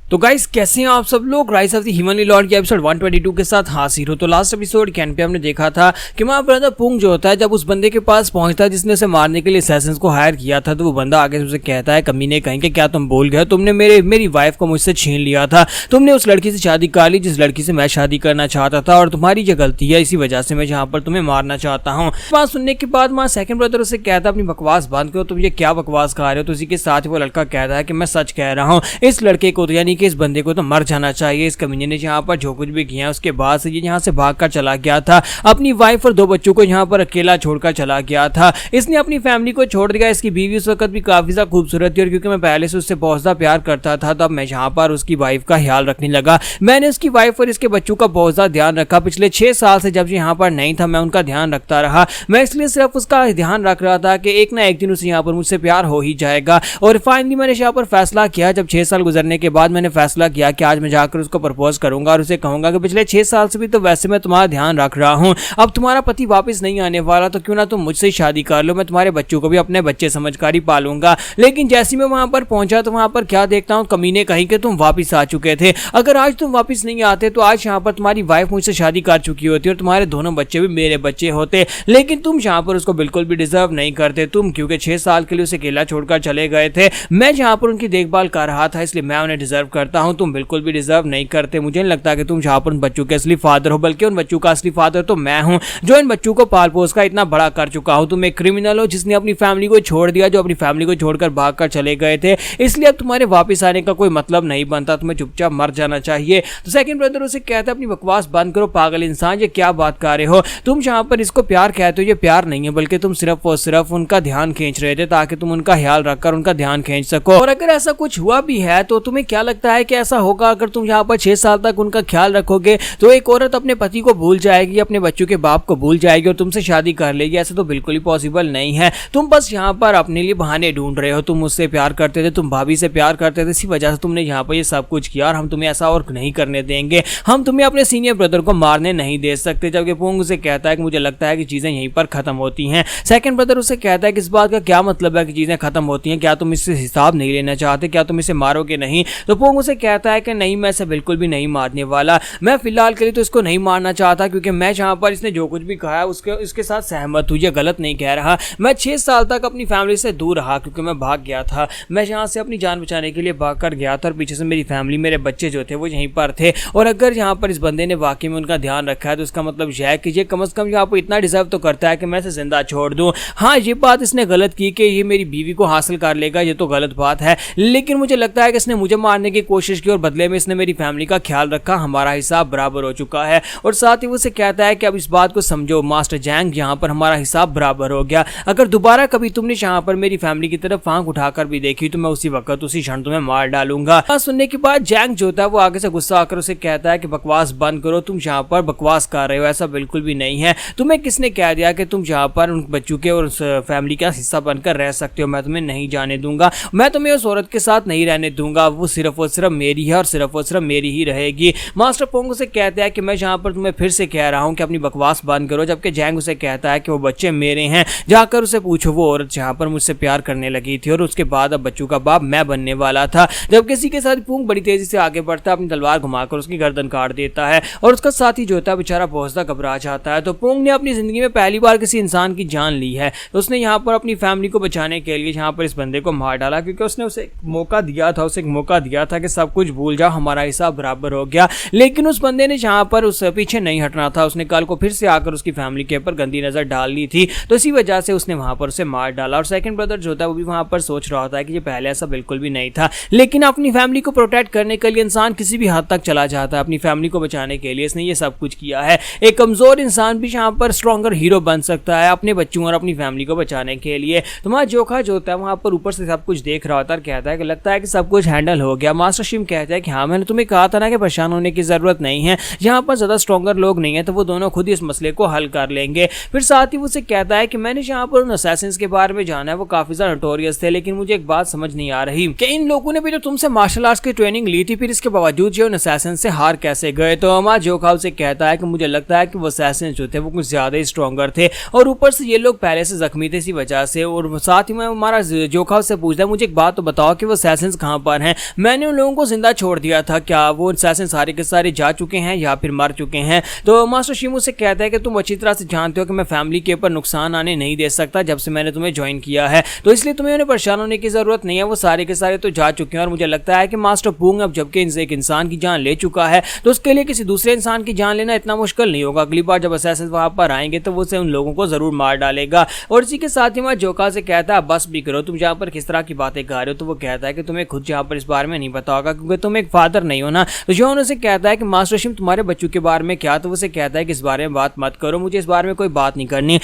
तो गाइस कैसे हैं आप सब लोग। Rise of the humanly Lord के एपिसोड 122 के साथ हाजिर हो। तो लास्ट एपिसोड के एंड पे हमने देखा था कि वहां पर पुंग जो होता है जब उस बंदे के पास पहुंचता है जिसने उसे मारने के लिए असैसिन्स को हायर किया था, तो वो बंदा आगे से उसे कहता है कमीने कहीं के क्या तुम भूल गए, तुमने मेरी वाइफ को मुझसे छीन लिया था, तुमने उस लड़की से शादी कर ली जिस लड़की से मैं शादी करना चाहता था और तुम्हारी जो गलती है इसी वजह से मैं जहाँ पर तुम्हें मारना चाहता हूँ। बात सुनने के बाद वहाँ सेकंड ब्रदर उसे कहता है अपनी बकवास बंद करो, तुम ये क्या बकवास खा रहे हो। तो उसी के साथ वो लड़का कहता है कि मैं सच कह रहा हूँ, इस लड़के को यानी कि इस बंदे को तो मर जाना चाहिए। इस कमीने ने यहाँ पर जो कुछ भी किया उसके बाद से ये यहाँ से भागकर चला गया था, अपनी वाइफ और 2 बच्चों को यहाँ पर अकेला छोड़कर चला गया था। इसने अपनी फैमिली को छोड़ दिया। इसकी बीवी उस वक्त भी काफी ज्यादा खूबसूरत थी और क्योंकि मैं पहले से उससे बहुत ज्यादा प्यार करता था तब मैं यहाँ पर उसकी वाइफ का ख्याल रखने लगा। मैंने उसकी वाइफ और इसके बच्चों का बहुत ज्यादा ध्यान रखा। पिछले 6 साल से जब यहाँ पर नहीं था मैं उनका ध्यान रखता रहा। मैं इसलिए सिर्फ उसका ध्यान रख रहा था कि एक ना एक दिन उसे यहाँ पर मुझसे प्यार हो ही जाएगा। और फाइनली मैंने यहाँ पर फैसला किया, जब 6 साल गुजरने के बाद मैंने फैसला किया कि आज मैं जाकर उसको प्रपोज करूंगा और उसे कहूंगा कि पिछले 6 साल से भी तो वैसे मैं तुम्हारा ध्यान रख रहा हूं, अब तुम्हारा पति वापस नहीं आने वाला तो क्यों ना तुम मुझसे शादी कर लो, मैं तुम्हारे बच्चों को भी अपने बच्चे समझकर ही पालूंगा। लेकिन जैसे मैं वहां पर पहुंचा तो वहां पर क्या देखता हूं, कमीने कहीं के तुम वापस आ चुके थे। अगर आज तुम वापस नहीं आते तो आज यहाँ पर तुम्हारी वाइफ मुझसे शादी कर चुकी होती और तुम्हारे दोनों बच्चे भी मेरे बच्चे होते। लेकिन तुम यहाँ पर उसको बिल्कुल भी डिजर्व नहीं करते, तुम क्योंकि 6 साल के लिए उसे अकेला छोड़कर चले गए थे। मैं जहाँ पर उनकी देखभाल कर रहा था इसलिए मैं उन्हें डिजर्व करता हूँ, तुम बिल्कुल भी डिजर्व नहीं करते। मुझे नहीं लगता कि तुम जहाँ पर उन बच्चों के असली फादर हो, बल्कि उन बच्चों का असली फादर तो मैं हूँ जो इन बच्चों को पाल पोस का इतना बड़ा कर चुका हूँ। तुम एक क्रिमिनल हो जिसने अपनी फैमिली को छोड़ दिया, जो अपनी फैमिली को छोड़कर भागकर चले गए थे, इसलिए अब तुम्हारे वापस आने का कोई मतलब नहीं बनता, तुम्हें चुपचाप मर जाना चाहिए। तो सेकंड ब्रदर उसे कहता है अपनी बकवास बंद करो पागल इंसान, ये क्या बात कर रहे हो, तुम जहाँ पर इसको प्यार कहते हो ये प्यार नहीं है, बल्कि तुम सिर्फ और सिर्फ उनका ध्यान खींच रहे थे ताकि तुम उनका ख्याल रखकर उनका ध्यान खींच सको। और अगर ऐसा कुछ हुआ भी है तो तुम्हें क्या लगता है कि ऐसा होगा अगर तुम यहाँ पर 6 साल तक उनका ख्याल रखोगे तो एक औरत अपने पति को भूल जाएगी, अपने बच्चों के बाप को भूल जाएगी और तुमसे शादी कर लेगी। ऐसा तो बिल्कुल ही पॉसिबल नहीं है। तुम बस यहाँ पर अपने लिए बहाने ढूंढ रहे हो। तुम मुझसे प्यार करते थे, तुम भाभी से प्यार करते थे, इसी वजह से तुमने यहाँ पर ये सब कुछ किया और हम तुम्हें ऐसा और नहीं करने देंगे। हम तुम्हें अपने सीनियर ब्रदर को मारने नहीं दे सकते। जबकि पुंग उसे कहता है कि मुझे लगता है कि चीजें यहीं पर खत्म होती हैं। सेकंड ब्रदर उसे कहता है कि इस बात का क्या मतलब है कि चीजें खत्म होती हैं, क्या तुम इससे हिसाब नहीं लेना चाहते, क्या तुम इसे मारोगे नहीं। तो पुंग उसे कहता है कि नहीं, मैं इसे बिल्कुल भी नहीं मारने वाला, मैं फिलहाल के लिए तो इसको नहीं मारना चाहता क्योंकि मैं जहाँ पर इसने जो कुछ भी कहा है उसके साथ सहमत हूँ, ये गलत नहीं कह रहा। मैं 6 साल तक अपनी फैमिली से दूर रहा क्योंकि मैं भाग गया था। मैं यहाँ से अपनी जान बचाने के लिए भाग कर गया था और पीछे से मेरी फैमिली, मेरे बच्चे जो थे वो यहीं पर थे। और अगर यहाँ पर इस बंदे ने वाकई में उनका ध्यान रखा है तो उसका मतलब यह है कि ये कम से कम यहाँ पर इतना डिजर्व तो करता है कि मैं इसे जिंदा छोड़ दूँ। हाँ, ये बात इसने गलत की कि ये मेरी बीवी को हासिल कर लेगा, ये तो गलत बात है, लेकिन मुझे लगता है कि इसने मुझे मारने की कोशिश की और बदले में इसने मेरी फैमिली का ख्याल रखा। हमारा हिसाब बराबर हो चुका है। और साथ ही वो उसे कहता है कि अब इस बात को समझो मास्टर जैंग, यहाँ पर हमारा हिसाब बराबर हो गया। अगर दोबारा कभी तुमने यहाँ पर मेरी फैमिली की तरफ आंख उठाकर भी देखी तो मैं उसी वक्त उसी क्षण तुम्हें मार डालूंगा। सुनने के बाद जैंग जो होता है वो आगे से गुस्सा आकर उसे कहता है कि बकवास बंद करो, तुम यहाँ पर बकवास कर रहे हो, ऐसा बिल्कुल भी नहीं है। तुम्हें किसने कह दिया कि तुम यहाँ पर उन बच्चों के और उस फैमिली का हिस्सा बनकर रह सकते हो। मैं तुम्हें नहीं जाने दूंगा, मैं तुम्हें उस औरत के साथ नहीं रहने दूंगा, वो सिर्फ और सिर्फ मेरी है और सिर्फ और सिर्फ मेरी ही रहेगी। मास्टर पोंग उसे कहता है कि मैं यहाँ पर तुम्हें फिर से कह रहा हूँ कि अपनी बकवास बंद करो। जबकि जैंग उसे कहता है कि वो बच्चे मेरे हैं, जाकर उसे पूछो वो औरत जहाँ पर मुझसे प्यार करने लगी थी और उसके बाद अब बच्चों का बाप मैं बनने वाला था। जब किसी के साथ पोंग बड़ी तेजी से आगे बढ़ता है, अपनी तलवार घुमाकर उसकी गर्दन काट देता है और उसका साथी जो होता है बेचारा बहुत ज्यादा घबरा जाता है। तो पोंग ने अपनी जिंदगी में पहली बार किसी इंसान की जान ली है, तो उसने यहाँ पर अपनी फैमिली को बचाने के लिए यहाँ पर इस बंदे को मार डाला क्योंकि उसने उसे मौका दिया था कि सब कुछ भूल जाओ, हमारा हिसाब बराबर हो गया। लेकिन उस बंदे ने जहाँ पर उस पीछे नहीं हटना था, उसने कल को फिर से आकर उसकी फैमिली के ऊपर गंदी नजर डाल ली थी, तो इसी वजह से उसने वहां पर उसे मार डाला। और सेकंड ब्रदर जो था वो भी वहां पर सोच रहा था कि ये पहले ऐसा बिल्कुल भी नहीं था, लेकिन अपनी फैमिली को प्रोटेक्ट करने के लिए इंसान किसी भी हद तक चला जाता है। अपनी फैमिली को बचाने के लिए इसने ये सब कुछ किया है। एक कमजोर इंसान भी यहाँ पर स्ट्रॉन्गर हीरो बन सकता है अपने बच्चों और अपनी फैमिली को बचाने के लिए। तुम्हारा जोखा जो होता है वहां पर ऊपर से सब कुछ देख रहा होता है, कहता है कि लगता है कि सब कुछ हैंडल हो गया। मास्टर शिम कहता है कि हाँ, मैंने तुम्हें कहा था ना कि परेशान होने की जरूरत नहीं है, यहाँ पर ज्यादा स्ट्रॉन्गर लोग नहीं है, तो वो दोनों खुद ही इस मसले को हल कर लेंगे। फिर साथ ही उसे कहता है कि मैंने यहाँ पर उन असैसिन्स के बारे में जाना है, वो काफी ज्यादा नोटोरियस थे, लेकिन मुझे एक बात समझ नहीं आ रही कि इन लोगों ने भी जो तुमसे मार्शल आर्ट्स की ट्रेनिंग ली थी फिर इसके बावजूद जो उन असैसिन्स से हार कैसे गए। तो हमारा जोखा उसे कहता है कि मुझे लगता है कि वो असैसिन्स जो थे वो कुछ ज्यादा ही स्ट्रॉन्गर थे और ऊपर से ये लोग पहले से जख्मी थे इसी वजह से। और साथ ही में हमारा जोखा उससे पूछता है मुझे एक बात तो बताओ कि वो असैसिन्स कहाँ पर हैं। मैंने उन लोगों को जिंदा छोड़ दिया था, क्या वो असैसिन सारे के सारे जा चुके हैं या फिर मर चुके हैं। तो मास्टर शिमू से कहता है कि तुम अच्छी तरह से जानते हो कि मैं फैमिली के ऊपर नुकसान आने नहीं दे सकता जब से मैंने तुम्हें ज्वाइन किया है, तो इसलिए तुम्हें उन्हें परेशान होने की जरूरत नहीं है, वो सारे के सारे तो जा चुके हैं। और मुझे लगता है कि मास्टर पूंग अब जबकि एक इंसान की जान ले चुका है तो उसके लिए किसी दूसरे इंसान की जान लेना इतना मुश्किल नहीं होगा। अगली बार जब असैसिन वहां पर आएंगे तो वो उसे उन लोगों को जरूर मार डालेगा। और इसी के साथ ही मैं जोका से कहता है बस भी करो, तुम जहाँ पर किस तरह की बातें कर रहे हो। तो वो कहता है कि तुम्हें खुद जहाँ पर इस बारे में नहीं पता होगा क्योंकि तुम एक फादर नहीं हो ना। तो जो उनसे कहता है कि मास्टर शिम तुम्हारे बच्चों के बारे में क्या, तो उसे कहता है कि इस बारे में बात मत करो, मुझे इस बारे में कोई बात नहीं करनी।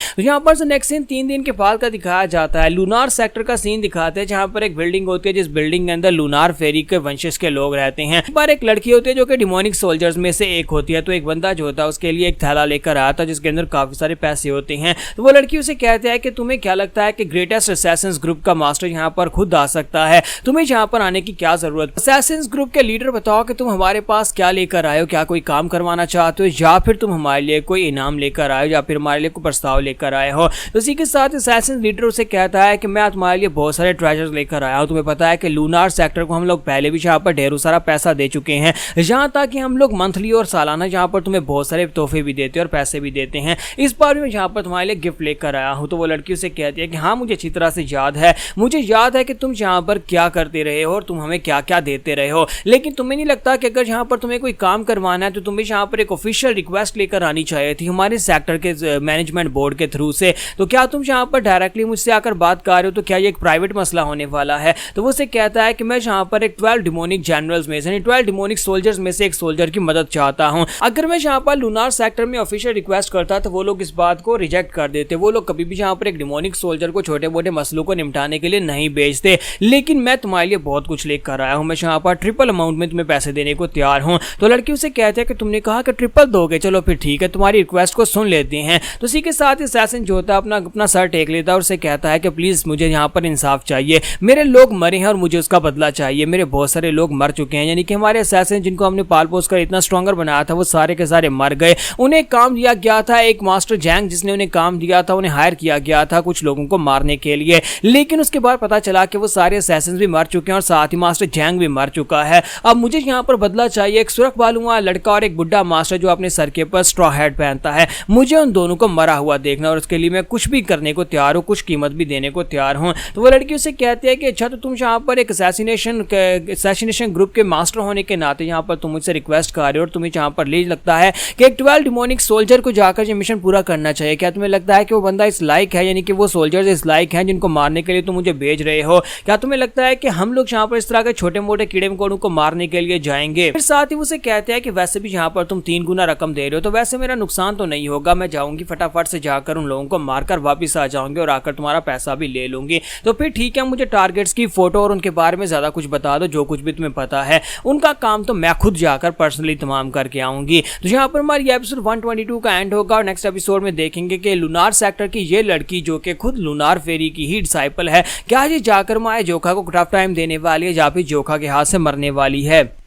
तो यहाँ पर नेक्स्ट सीन 3 दिन के बाद का दिखाया जाता है। लूनार सेक्टर का सीन दिखाते हैं जहाँ पर एक बिल्डिंग होती है जिस बिल्डिंग के अंदर लूनार फेरी के वंशज के लोग रहते हैं। पर एक लड़की होती है जो कि डिमोनिक सोल्जर्स में से एक होती है। तो एक बंदा जो होता है उसके लिए एक थैला लेकर आया था जिसके अंदर काफी सारे पैसे होते हैं। तो वो लड़की उसे कहते हैं कि तुम्हें क्या लगता है कि ग्रेटेस्ट असैसिन्स ग्रुप का मास्टर यहाँ पर खुद आ सकता है, तुम्हें यहाँ पर आने की क्या जरूरत। असैसिन्स ग्रुप के लीडर बताओ कि तुम हमारे पास क्या लेकर आए हो, क्या कोई काम करवाना चाहते हो या फिर तुम हमारे लिए कोई इनाम लेकर आए हो या फिर हमारे लिए कोई प्रस्ताव लेकर आए हो। तो इसी के साथ असैसिन लीडर उसे कहता है कि मैं तुम्हारे लिए बहुत सारे ट्रेजर्स लेकर आया हूं। तुम्हें पता है कि लूनार सेक्टर को हम लोग पहले भी यहाँ पर ढेरों सारा पैसा दे चुके हैं, यहाँ तक कि हम लोग मंथली और सालाना यहाँ पर तुम्हें बहुत सारे तोहफे भी देते हैं और पैसे भी देते हैं। इस बार भी मैं यहाँ पर तुम्हारे लिए गिफ्ट लेकर आया हूँ। तो वो लड़की उसे कहती है कि हाँ मुझे अच्छी तरह से याद है, मुझे याद है कि तुम यहाँ पर क्या करते रहे हो और तुम हमें क्या क्या देते रहे हो, लेकिन तुम्हें नहीं लगता कि अगर यहाँ पर तुम्हें कोई काम करवाना है तो तुम्हें यहाँ पर एक ऑफिशियल रिक्वेस्ट लेकर आनी चाहिए थी हमारे सेक्टर के मैनेजमेंट बोर्ड के थ्रू से। तो क्या तुम यहाँ पर डायरेक्टली मुझसे आकर बात कर रहे हो, तो क्या ये एक प्राइवेट मसला होने वाला है। तो वो उसे कहता है कि मैं यहाँ पर एक 12 डिमोनिक जनरल्स में से 12 डिमोनिक सोल्जर्स में से एक सोल्जर की मदद चाहता हूँ। अगर मैं यहाँ पर लूनार सेक्टर में ऑफिशियल रिक्वेस्ट करता तो वो लोग इस बात को रिजेक्ट कर देते, वो लोग कभी भी यहाँ पर एक डिमोनिक सोल्जर को छोटे मोटे मसलों को निपटाने के लिए नहीं भेजते। लेकिन मैं तुम्हारे लिए बहुत कुछ लेकर आया हूँ, मैं यहाँ पर ट्रिपल अमाउंट में तुम्हें पैसे देने को तैयार हूँ। तो लड़की उसे कहते हैं कि तुमने कहा कि ट्रिपल दोगे, चलो फिर ठीक है तुम्हारी रिक्वेस्ट को सुन लेते हैं। तो इसी के साथ असैसिन जो होता है अपना सर टेक लेता है और उसे कहता है कि प्लीज मुझे यहाँ पर इंसाफ चाहिए, मेरे लोग मरे हैं और मुझे उसका बदला चाहिए। मेरे बहुत सारे लोग मर चुके हैं, यानी कि हमारे असैसिन जिनको हमने पाल पोस कर इतना स्ट्रॉन्गर बनाया था वो सारे के सारे मर गए। उन्हें काम दिया गया था, एक मास्टर जैंग जिसने उन्हें काम दिया था, उन्हें हायर किया गया था कुछ लोगों को मारने के लिए, लेकिन उसके बाद पता चला कि वो सारे असैसिन भी मर चुके हैं और साथ ही मास्टर जैंग भी मर चुका है। अब मुझे यहाँ पर बदला चाहिए। एक सुरख बालू वाला लड़का और एक बुढ़ा मास्टर जो अपने सर के ऊपर स्ट्रॉ हेड पहनता है, मुझे उन दोनों को मरा हुआ देखना और उसके लिए मैं कुछ भी करने को तैयार हूँ, कुछ कीमत भी देने को तैयार हूँ। तो वो लड़की उसे कहती है कि अच्छा तो तुम यहाँ पर एक असैसिनेशन ग्रुप के मास्टर होने के नाते यहाँ पर तुम मुझसे रिक्वेस्ट कर रहे हो और तुम्हें यहाँ पर ले लगता है कि एक 12 डिमोनिक सोल्जर को जाकर ये मिशन पूरा करना चाहिए। क्या तुम्हें लगता है कि वो बंदा इस लायक है, यानी कि वो सोल्जर्स इस लायक हैं जिनको मारने के लिए तुम मुझे भेज रहे हो। क्या तुम्हें लगता है कि हम लोग यहाँ पर इस तरह के छोटे मोटे कीड़े मकोड़ों को मारने के लिए जाएंगे। फिर साथ ही उसे कहते हैं कि वैसे भी यहाँ पर तुम 3 गुना रकम दे रहे हो तो वैसे मेरा नुकसान तो नहीं होगा, मैं जाऊंगी फटाफट से जाकर उन लोगों को मारकर वापिस आ जाऊंगी और आकर तुम्हारा पैसा भी ले लूंगी। तो फिर ठीक है, मुझे टारगेट्स की फोटो और उनके बारे में ज्यादा कुछ बता दो, जो कुछ भी तुम्हें पता है उनका काम तो मैं खुद जाकर पर्सनली तमाम करके आऊंगी। तो यहाँ पर हमारी एपिसोड 122 का एंड होगा और नेक्स्ट एपिसोड में देखेंगे कि लूनार सेक्टर की ये लड़की जो कि खुद लूनार फेरी की ही डिसाइपल है, क्या ये जाकर माए जोखा को टफ टाइम देने वाली है या फिर जोखा के हाथ से मरने वाली है।